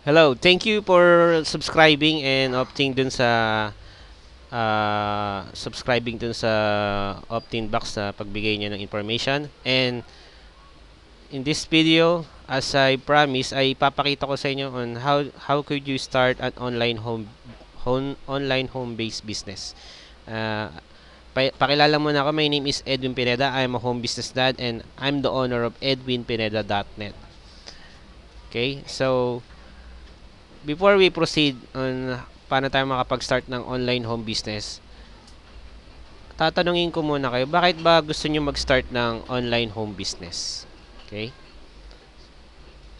Hello, thank you for subscribing and opting dun sa subscribing dun sa opt-in box sa pagbigay niya ng information. And in this video, as I promised, ay papakita ko sa inyo on how could you start an online home based business. Uh, Pakilala muna ako. My name is Edwin Pineda. I'm a home business dad and I'm the owner of edwinpineda.net. Okay? So, before we proceed on paano tayo makapag-start ng online home business, tatanungin ko muna kayo, bakit ba gusto nyo mag-start ng online home business? Okay?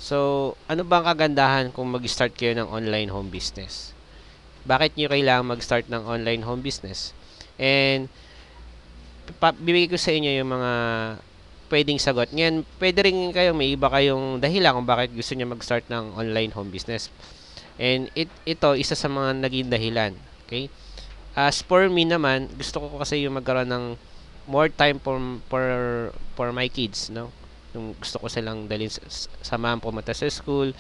So, ano ba ang kagandahan kung mag-start kayo ng online home business? Bakit nyo kailangan mag-start ng online home business? And, bibigay ko sa inyo yung mga pwedeng sagot. Ngayon, pwede rin kayo, may iba kayong dahilan kung bakit gusto nyo mag-start ng online home business. And ito, isa sa mga naging dahilan. Okay? As for me naman, gusto ko kasi yung magkaroon ng more time for my kids, no? Yung gusto ko silang dalhin samahan pumunta sa school,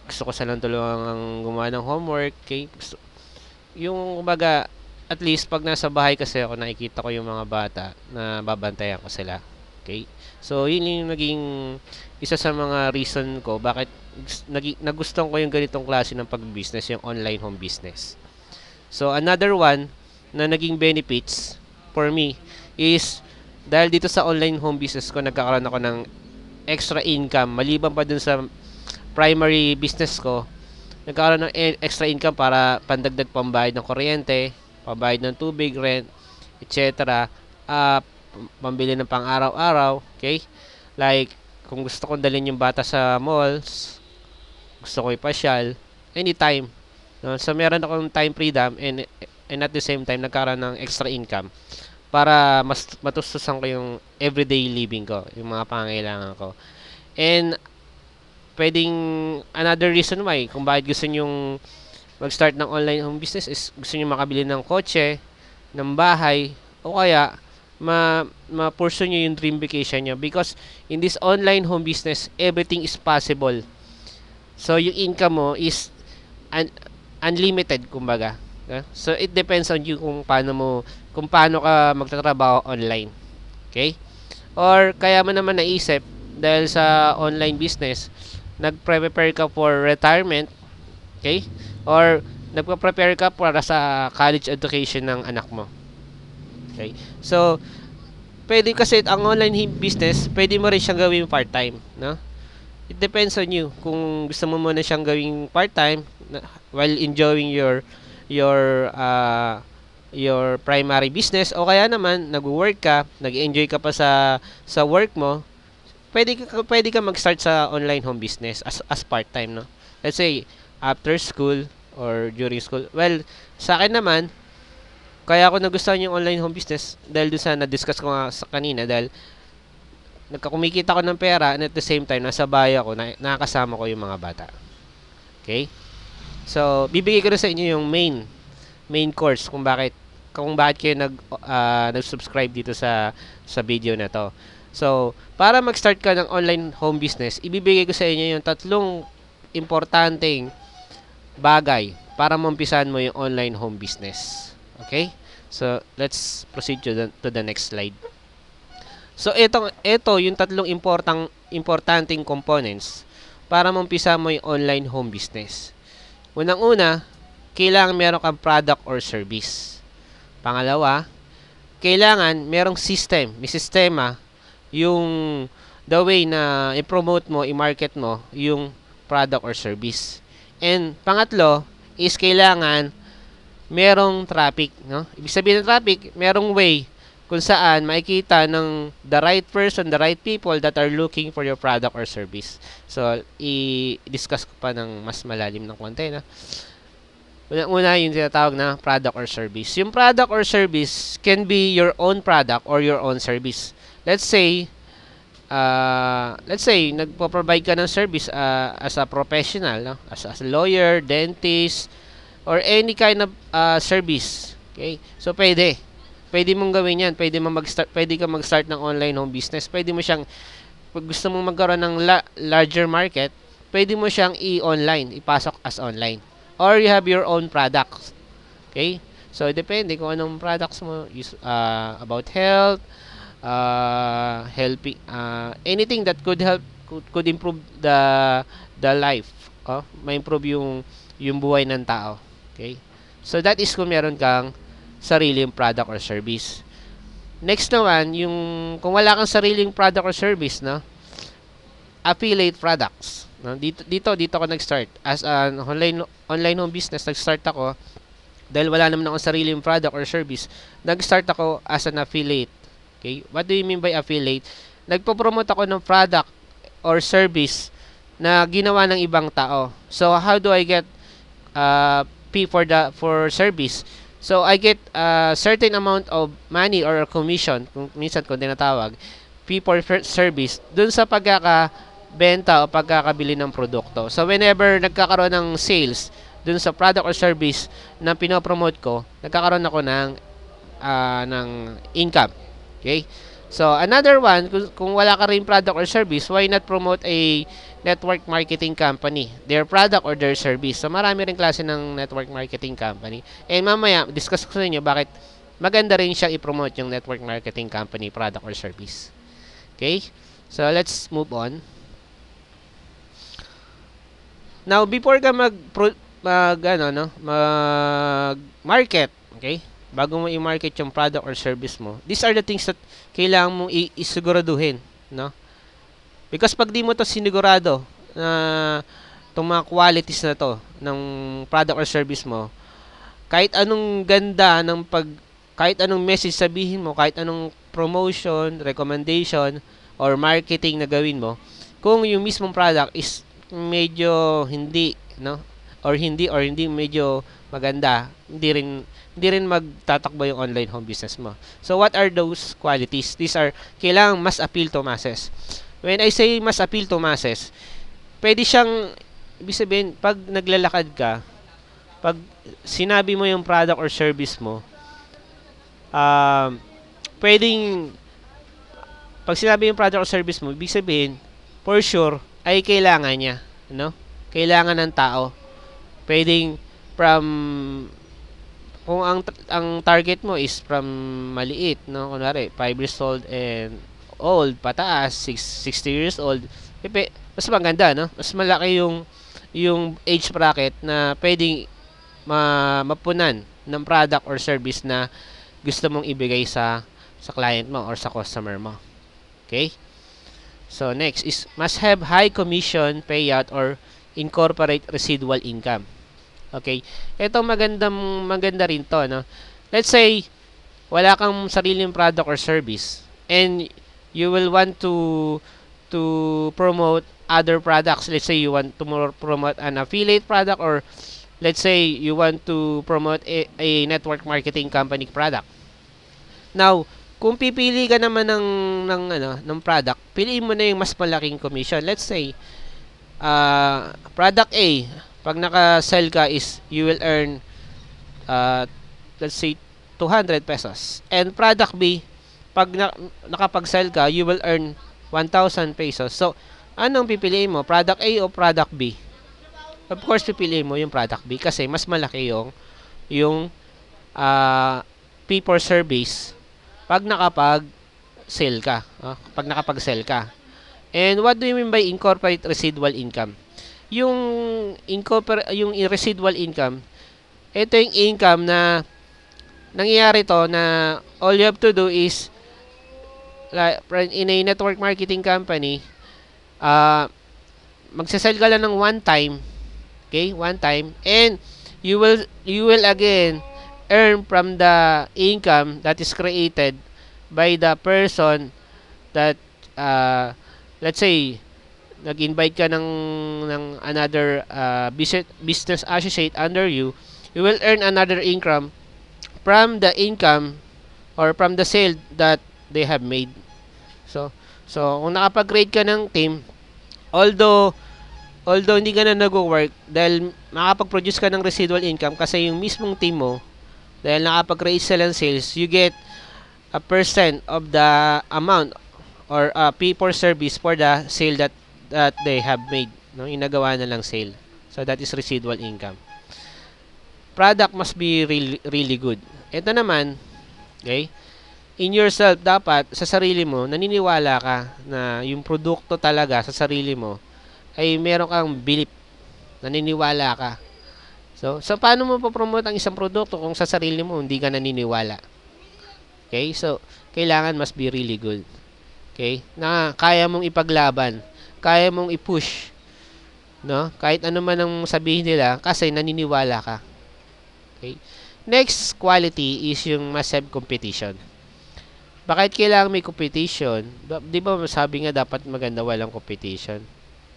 gusto ko silang tulungan gumawa ng homework, okay? Yung kumbaga, at least pag nasa bahay kasi ako, nakikita ko yung mga bata na babantayan ko sila. Okay? So, yun yung naging isa sa mga reason ko bakit nagustuhan ko yung ganitong klase ng pag-business, yung online home business. So, another one na naging benefits for me is dahil dito sa online home business ko, nagkakaroon ako ng extra income maliban pa dun sa primary business ko. Nagkakaroon ng extra income para pandagdag pambayad ng kuryente, pambayad ng tubig, rent, etc. Pambili ng pang-araw-araw, okay? Like, kung gusto kong dalhin yung bata sa malls, gusto ko ipasyal, anytime. No? So, meron akong time freedom and at the same time, nagkaroon ng extra income para mas matustusan ko yung everyday living ko, yung mga pangangailangan ko. And, pwedeng another reason why, kung bakit gusto nyong mag-start ng online home business is gusto nyo makabili ng kotse, ng bahay, o kaya ma-pursue nyo yung dream vacation nyo. Because in this online home business, everything is possible. So, yung income mo is unlimited, kumbaga. So, it depends on you kung paano ka magtatrabaho online. Okay? Or, kaya mo naman naisip, dahil sa online business, nagpre-prepare ka for retirement, okay? Or, nagpa-prepare ka para sa college education ng anak mo. Okay? So, pwede kasi ang online business, pwede mo rin siyang gawin part-time, no? It depends on you. Kung gusto mo muna siyang gawing part-time while enjoying your primary business, o kaya naman nagwo-work ka, nag-enjoy ka pa sa work mo, pwede ka mag-start sa online home business as part-time, no? Let's say after school or during school. Well, sa akin naman, kaya ako nagustuhan yung online home business dahil dun sa na-discuss ko nga sa kanina, dahil nagkakumikita ko ng pera and at the same time nasa bahay ako, nakakasama ko yung mga bata. Okay? So, bibigay ko na sa inyo yung main course kung bakit kayo nag-subscribe dito sa video na to. So, para mag-start ka ng online home business, ibibigay ko sa inyo yung tatlong importanteng bagay para maumpisahan mo yung online home business. Okay? So, let's proceed to the next slide. So, ito yung tatlong importanteng components para maumpisahan mo yung online home business. Unang-una, kailangan meron kang product or service. Pangalawa, kailangan merong may sistema, yung the way na i-promote mo, i-market mo yung product or service. And pangatlo is kailangan merong traffic, no? Ibig sabihin ng traffic, merong way kung saan makikita ng the right person, the right people that are looking for your product or service. So, i-discuss ko pa ng mas malalim ng konti, na una yung tinatawag na product or service. Yung product or service can be your own product or your own service. Let's say, nagpo-provide ka ng service as a professional, no? As a lawyer, dentist, or any kind of service. Okay? So, pwede mong gawin yan. Pwede ka mag-start ng online home business. Pwede mo siyang, pag gusto mong magkaroon ng larger market, pwede mo siyang i-online, ipasok as online. Or you have your own products. Okay? So, depende kung anong products mo. About health, helping, anything that could help, could improve the life. Ma-improve yung buhay ng tao. Okay? So, that is kung meron kang sariling product or service. Next naman, kung wala kang sariling product or service, no? Affiliate products. No? Dito ako nag-start. As an online home business, nag-start ako dahil wala naman akong sariling product or service. Nag-start ako as an affiliate. Okay? What do you mean by affiliate? Nagpo-promote ako ng product or service na ginawa ng ibang tao. So, how do I get fee for service? So, I get a certain amount of money or commission, kung tinatawag, fee for service, dun sa pagkakabenta o pagkakabili ng produkto. So, whenever nagkakaroon ng sales dun sa product or service na pinopromote ko, nagkakaroon ako ng income. Okay? So, another one, kung wala ka rin product or service, why not promote a network marketing company, their product or their service? So, marami rin klase ng network marketing company. And mamaya, discuss ko sa inyo bakit maganda rin siyang i-promote yung network marketing company, product or service. Okay? So, let's move on. Now, before ka mag-market, okay? Bago mo i-market yung product or service mo, these are the things that kailangan mong isiguraduhin, no? Because pag di mo to sinigurado na itong mga qualities na to ng product or service mo, kahit anong ganda kahit anong message sabihin mo, kahit anong promotion, recommendation, or marketing na gawin mo, kung yung mismong product is medyo hindi, no? Or hindi medyo maganda, hindi rin magtatakbo yung online home business mo. So, what are those qualities? These are, kailangang mas appeal to masses. When I say mas appeal to masses, pwede siyang, ibig sabihin, pag naglalakad ka, pag sinabi mo yung product or service mo, pwedeng, pag sinabi yung product or service mo, ibig sabihin, for sure, ay kailangan niya, no? Kailangan ng tao. Pwedeng kung ang target mo is from maliit, no? Kunwari, 5 years old and old, pataas, 60 years old, mas maganda, no? Mas malaki yung age bracket na pwedeng mapunan ng product or service na gusto mong ibigay sa client mo or sa customer mo. Okay? So, next is must have high commission payout or incorporate residual income. Okay? Ito maganda rin to, no? Let's say wala kang sariling product or service and you will want to promote other products. Let's say you want to promote an affiliate product, or let's say you want to promote a network marketing company product. Now, kung pipili ka naman ng product, piliin mo na yung mas malaking commission. Let's say product A, pag naka-sell ka is you will earn let's say 200 pesos. And product B, pag nakapag-sell ka, you will earn 1,000 pesos. So, anong pipiliin mo? Product A o product B? Of course, pipiliin mo yung product B kasi mas malaki yung fee for service pag nakapag-sell ka. Pag nakapag-sell ka. And what do you mean by incorporate residual income? Yung residual income, ito yung income na nangyayari to na all you have to do is like in a network marketing company, magsasell ka lang ng one time, okay, one time, and you will again earn from the income that is created by the person that let's say nag-invite ka ng another business associate under you, you will earn another income from the income or from the sale that they have made. So kung nakapag-create ka ng team, although hindi ka na nag-work, dahil makapag-produce ka ng residual income kasi yung mismong team mo, dahil nakapag-create sila ng sales, you get a percent of the amount or fee for service for the sale that they have made no? Yung nagawa na lang sale. So that is residual income. Product must be really, really good. Ito naman, okay? In yourself, dapat sa sarili mo, naniniwala ka na yung produkto talaga sa sarili mo ay meron kang belief, naniniwala ka. So paano mo po-promote ang isang produkto kung sa sarili mo hindi ka naniniwala? Okay? So, kailangan must be really good. Okay? Na kaya mong ipaglaban, kaya mong i-push, no? Kahit ano man ang sabihin nila kasi naniniwala ka. Okay? Next quality is yung must have competition. Bakit kailangan may competition? Di ba sabi nga dapat maganda walang competition?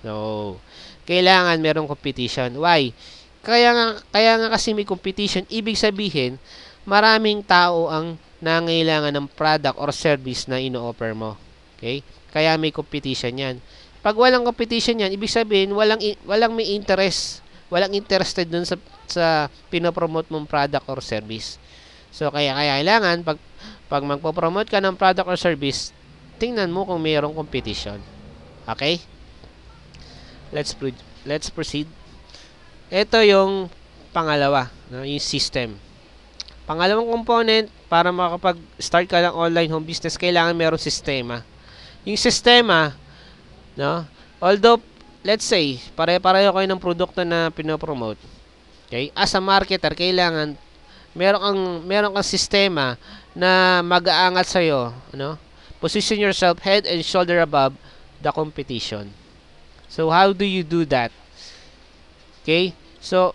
No. Kailangan merong competition. Why? Kaya nga kasi may competition, ibig sabihin, maraming tao ang nangailangan ng product or service na ino-offer mo. Okay? Kaya may competition yan. Pag walang competition yan, ibig sabihin, walang may interest. Walang interested dun sa pinopromote mong product or service. So, kaya kailangan, pag magpo-promote ka ng product or service, tingnan mo kung mayroong competition. Okay? Let's proceed. Ito yung pangalawa, no? Yung system. Pangalawang component, para makapag-start ka ng online home business, kailangan mayroong sistema. Yung sistema, no? Although, let's say, pare-pareho kayo ng produkto na pinopromote. Okay? As a marketer, kailangan meron kang sistema na mag-aangat sa'yo, no? Position yourself head and shoulder above the competition. So, how do you do that? Okay? So,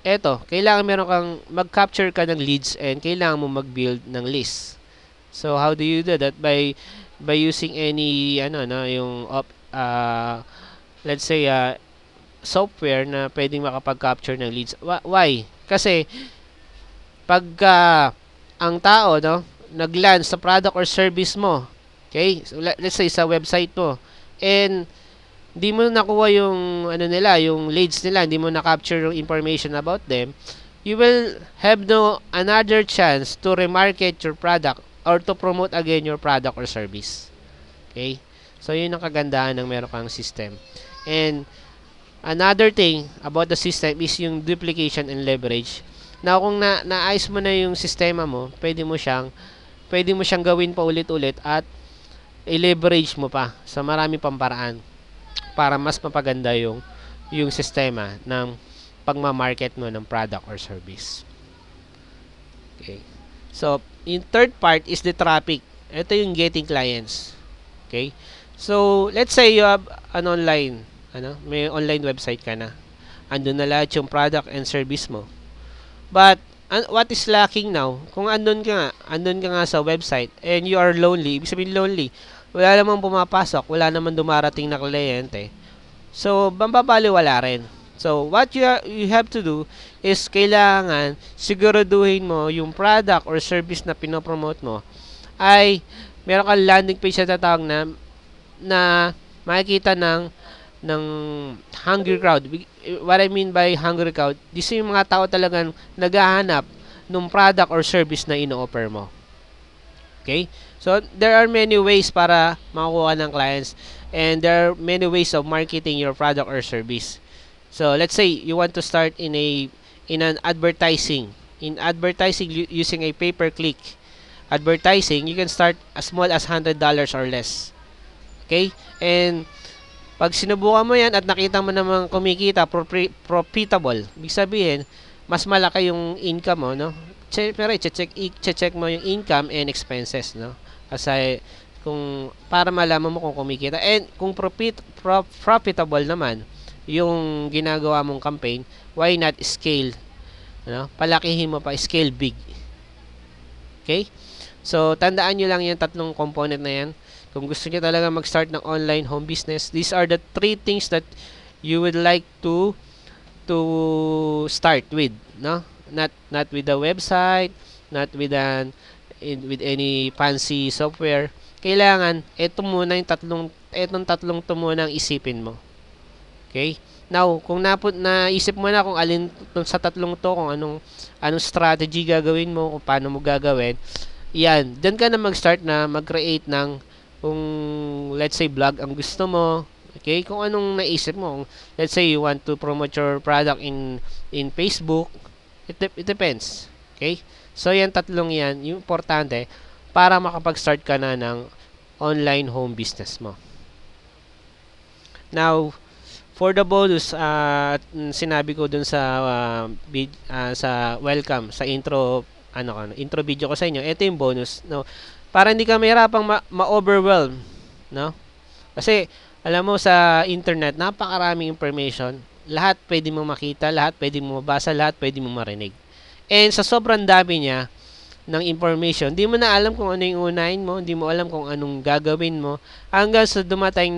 eto, kailangan meron kang mag-capture ka ng leads and kailangan mo mag-build ng list. So, how do you do that? By using any, yung, let's say, software na pwedeng makapag-capture ng leads. Why? Kasi, pagka ang tao, no, nag-land sa product or service mo, okay? So, let's say, sa website mo, and hindi mo nakuha yung yung leads nila, hindi mo na-capture yung information about them, you will have another chance to remarket your product or to promote again your product or service. Okay? So, yun ang kagandahan ng meron kang system. And, another thing about the system is yung duplication and leverage. Now, kung naayos mo na yung sistema mo, pwede mo siyang gawin pa ulit-ulit at i-leverage mo pa sa marami pang paraan para mas mapaganda yung sistema ng pagmamarket mo ng product or service. Okay. So, yung third part is the traffic. Ito yung getting clients. Okay. So, let's say you have an may online website ka na. Andun na lahat yung product and service mo. But, what is lacking now? Kung andun ka nga sa website and you are lonely, ibig sabihin lonely, wala namang pumapasok, wala namang dumarating na kliyente. So, mababaliwala rin. So, what you have to do is kailangan siguraduhin mo yung product or service na pinopromote mo ay meron kang landing page na tatawag na makikita ng hungry crowd. What I mean by hungry crowd, this is yung mga tao talagang naghahanap ng product or service na ino-offer mo. Okay? So, there are many ways para makakuha ng clients and there are many ways of marketing your product or service. So, let's say you want to start in an advertising. In advertising using a pay-per-click advertising, you can start as small as $100 or less. Okay? And pag sinubukan mo yan at nakita mo namang kumikita, profitable, ibig sabihin, mas malaki yung income mo, no? Pero i-check mo yung income and expenses, no? Kasi para malaman mo kung kumikita and kung profitable naman yung ginagawa mong campaign, why not scale, no? Palakihin mo pa, scale big. Okay? So, tandaan nyo lang yung tatlong component na yan. Kung gusto niyo talaga mag-start ng online home business, these are the 3 things that you would like to start with, no? Not with the website, not with any fancy software. Kailangan itong tatlong to muna ang isipin mo. Okay? Now, kung naisip mo na kung alin sa tatlong to, kung anong strategy gagawin mo, kung paano mo gagawin, yan, dyan ka na mag-start na mag-create ng kung let's say vlog ang gusto mo, Okay? Kung anong naisip mo. Let's say you want to promote your product in Facebook, it depends. Okay? So, yan tatlong yan, yung importante para makapag-start ka na ng online home business mo. Now, for the bonus, sinabi ko dun sa welcome, sa intro, intro video ko sa inyo, ito yung bonus, no? Para hindi ka mahirapang ma-overwhelm, no? Kasi, alam mo, sa internet, napakaraming information. Lahat pwede mo makita, lahat pwede mo mabasa, lahat pwede mo marinig. And sa sobrang dami niya, ng information, di mo na alam kung ano yung unahin mo, di mo alam kung anong gagawin mo, hanggang sa dumating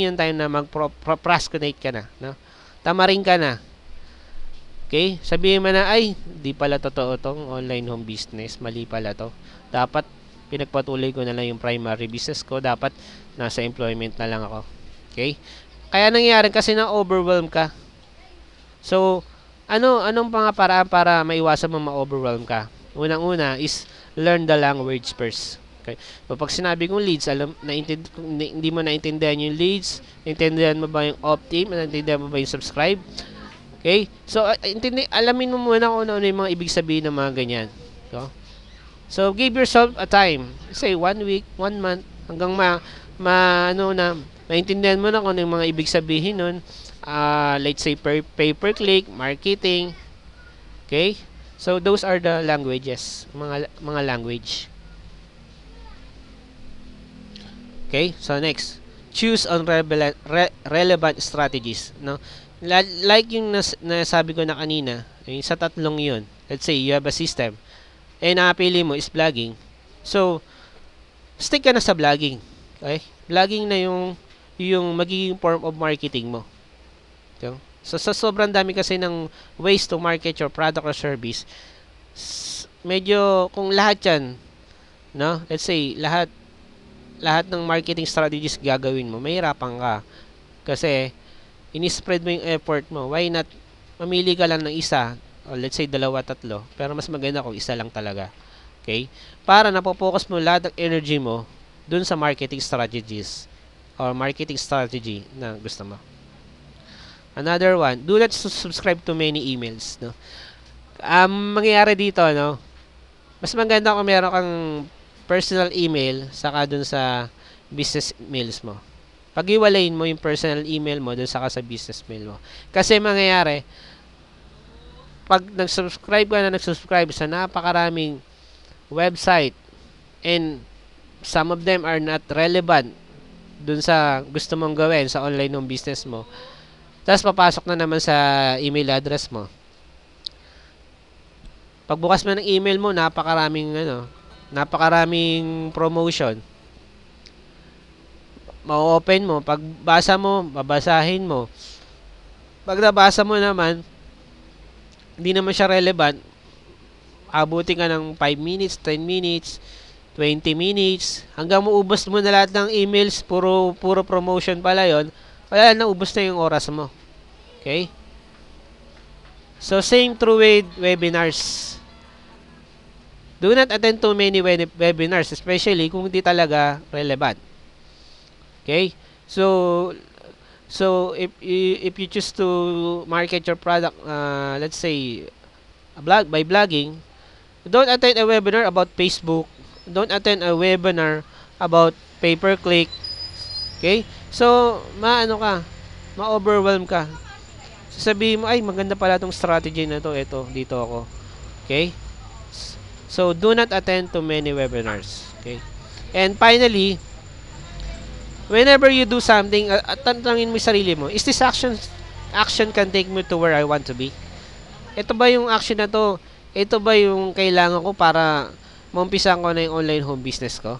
yung time na mag-procrastinate ka na, no? Tamarin ka na. Okay? Sabihin mo na, ay, di pala totoo tong online home business, mali pala to. Dapat, pinagpatuloy ko na lang yung primary business ko, dapat, nasa employment na lang ako. Okay? Kaya nangyayari kasi na overwhelm ka. So, anong mga paraan para maiwasan mo ma-overwhelm ka? Unang-una is learn the language first. Okay. So, pag sinabi kong leads, hindi mo naintindihan yung leads, naintindihan mo ba yung opt-in, naintindihan mo ba yung subscribe? Okay? So, alamin mo muna kung ano yung mga ibig sabihin ng mga ganyan. So, give yourself a time. Say, 1 week, 1 month, hanggang maintindihan mo na kung ano yung mga ibig sabihin nun. Let's say, pay-per-click, marketing. Okay? So, those are the languages. Mga language. Okay? So, next. Choose on relevant strategies. No? Like yung nasabi ko na kanina, yung sa tatlong yun. Let's say, you have a system. And napili mo is vlogging. So, stick ka na sa vlogging. Okay? Vlogging na yung magiging form of marketing mo. Okay? So, sa sobrang dami kasi ng ways to market your product or service, medyo, kung lahat yan, no? Let's say, lahat ng marketing strategies gagawin mo, mahirapan ka. Kasi, inispread mo yung effort mo. Why not, mamili ka lang ng isa, or let's say, 2, 3, pero mas maganda kung isa lang talaga. Okay? Para napopokus mo lahat ng energy mo dun sa marketing strategies or marketing strategy na gusto mo. Another one, do not subscribe to many emails, no? Mangyayari dito, no? Mas maganda kung meron kang personal email saka dun sa business mails mo. Pag-iwalayin mo yung personal email mo dun saka sa business mail mo. Kasi mangyayari, pag nag-subscribe sa napakaraming website and some of them are not relevant dun sa gusto mong gawin sa online home business mo, tapos papasok na naman sa email address mo. Pagbukas mo ng email mo, napakaraming promotion. Ma-open mo, pagbasa mo, babasahin mo. Pag nabasa mo naman, hindi naman siya relevant. Abutin ka ng 5 minutes, 10 minutes, 20 minutes, hanggang maubos mo na lahat ng emails, puro promotion pala yon. Wala na, ubos na yung oras mo. Okay? So, same true with webinars. Do not attend too many webinars, especially kung hindi talaga relevant. Okay? So if you choose to market your product, let's say, by blogging, don't attend a webinar about Facebook. Don't attend a webinar about pay-per-click. Okay? So, ma-overwhelm ka. Sabihin mo, ay, maganda pala itong strategy na to. Ito, dito ako. Okay? So, do not attend to many webinars. Okay? And finally, whenever you do something, tanungin mo yung sarili mo, is this action can take me to where I want to be? Ito ba yung action na to? Ito ba yung kailangan ko para maumpisan ko na yung online home business ko?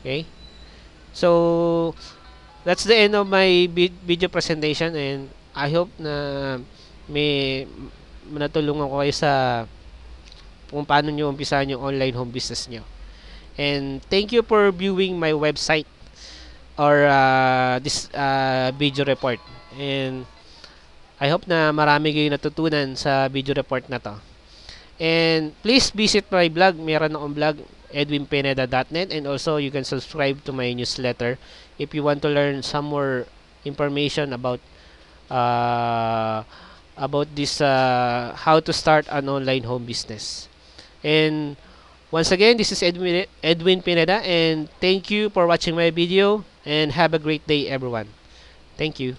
Okay? So, that's the end of my video presentation, and I hope na may natulungan ko kayo sa kung paano nyo umpisahan yung online home business nyo. And thank you for viewing my website or this video report. And I hope na marami kayong natutunan sa video report na to. And please visit my blog. Meron akong blog, edwinpineda.net, and also you can subscribe to my newsletter if you want to learn some more information uh, about this how to start an online home business. And once again, this is Edwin Pineda, and thank you for watching my video, and have a great day everyone. Thank you.